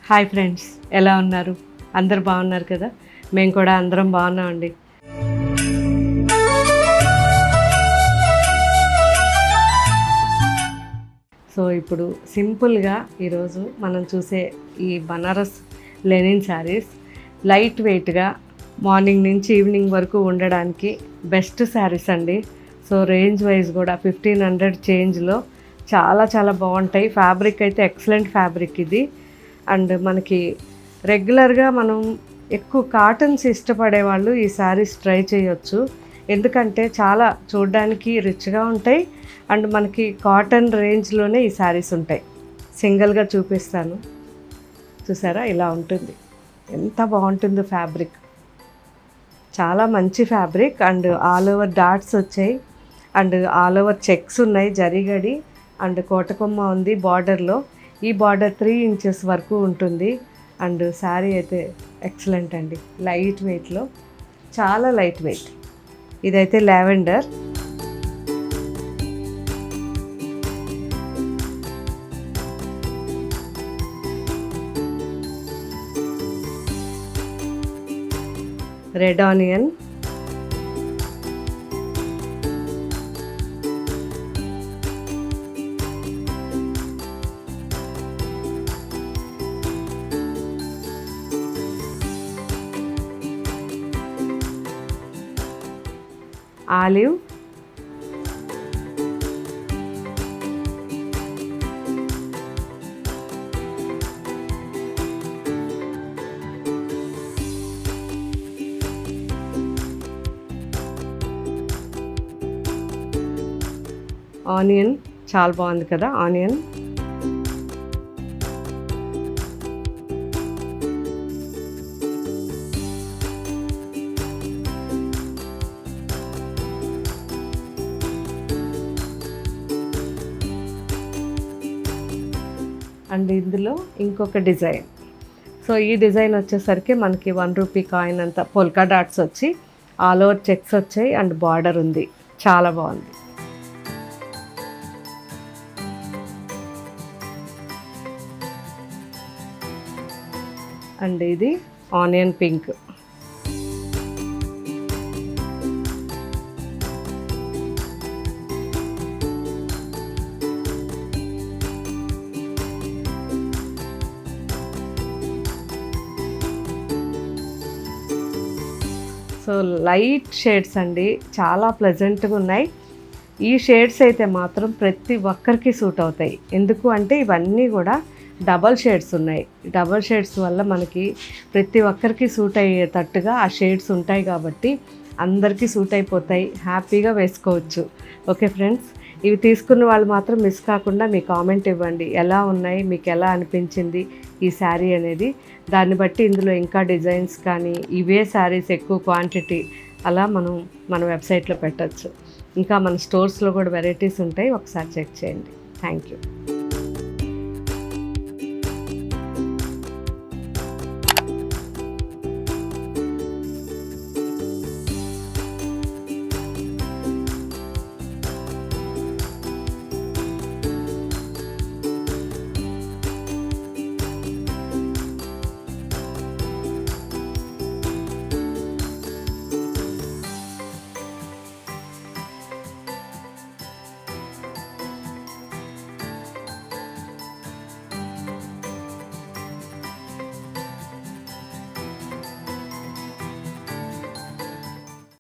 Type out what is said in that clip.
Hi friends, ఎలా ఉన్నారు? అందరు బాగున్నారు కదా? మేము కూడా అందరం బాగున్నామండి. సో ఇప్పుడు సింపుల్గా ఈరోజు మనం చూసే ఈ బనారస్ లెనిన్ శారీస్ లైట్ వెయిట్గా మార్నింగ్ నుంచి ఈవినింగ్ వరకు ఉండడానికి బెస్ట్ శారీస్ అండి. సో రేంజ్ వైజ్ కూడా 1500 చేంజ్లో చాలా చాలా బాగుంటాయి. ఫ్యాబ్రిక్ అయితే ఎక్సలెంట్ ఫ్యాబ్రిక్ ఇది. అండ్ మనకి రెగ్యులర్గా మనం ఎక్కువ కాటన్స్ ఇష్టపడే వాళ్ళు ఈ శారీస్ ట్రై చేయొచ్చు. ఎందుకంటే చాలా చూడడానికి రిచ్గా ఉంటాయి అండ్ మనకి కాటన్ రేంజ్లోనే ఈ శారీస్ ఉంటాయి. సింగిల్గా చూపిస్తాను, చూసారా ఇలా ఉంటుంది. ఎంత బాగుంటుందో ఫ్యాబ్రిక్, చాలా మంచి fabric. And all over dots వచ్చాయి అండ్ ఆల్ ఓవర్ చెక్స్ ఉన్నాయి, జరీగడి అండ్ కోటకొమ్మ ఉంది బార్డర్లో. ఈ బార్డర్ 3 ఇంచెస్ వరకు ఉంటుంది. అండ్ శారీ అయితే ఎక్సలెంట్ అండి, లైట్ వెయిట్లో, చాలా లైట్ వెయిట్. ఇదైతే lavender. Red onion, olive, onion చాలా బాగుంది కదా ఆనియన్. అండ్ ఇందులో ఇంకొక డిజైన్. సో ఈ డిజైన్ వచ్చేసరికి మనకి 1 రూపీ కాయిన్ అంత పొల్కా డాట్స్ వచ్చి ఆల్ ఓవర్ చెక్స్ వచ్చాయి అండ్ బార్డర్ ఉంది, చాలా బాగుంది. అండ్ ఇది onion pink. So light shades అండి, చాలా ప్లెజెంట్గా ఉన్నాయి. ఈ షేడ్స్ అయితే మాత్రం ప్రతి ఒక్కరికి సూట్ అవుతాయి. ఎందుకు అంటే ఇవన్నీ కూడా డబల్ షేడ్స్ ఉన్నాయి. డబల్ షేడ్స్ వల్ల మనకి ప్రతి ఒక్కరికి సూట్ అయ్యేటట్టుగా ఆ షేడ్స్ ఉంటాయి కాబట్టి అందరికీ సూట్ అయిపోతాయి, హ్యాపీగా వేసుకోవచ్చు. ఓకే ఫ్రెండ్స్, ఇవి తీసుకున్న వాళ్ళు మాత్రం మిస్ కాకుండా మీ కామెంట్ ఇవ్వండి, ఎలా ఉన్నాయి, మీకు ఎలా అనిపించింది ఈ శారీ అనేది. దాన్ని బట్టి ఇందులో ఇంకా డిజైన్స్ కానీ ఇవే శారీస్ ఎక్కువ క్వాంటిటీ అలా మన వెబ్సైట్లో పెట్టచ్చు. ఇంకా మన స్టోర్స్లో కూడా వెరైటీస్ ఉంటాయి, ఒకసారి చెక్ చేయండి. Thank you.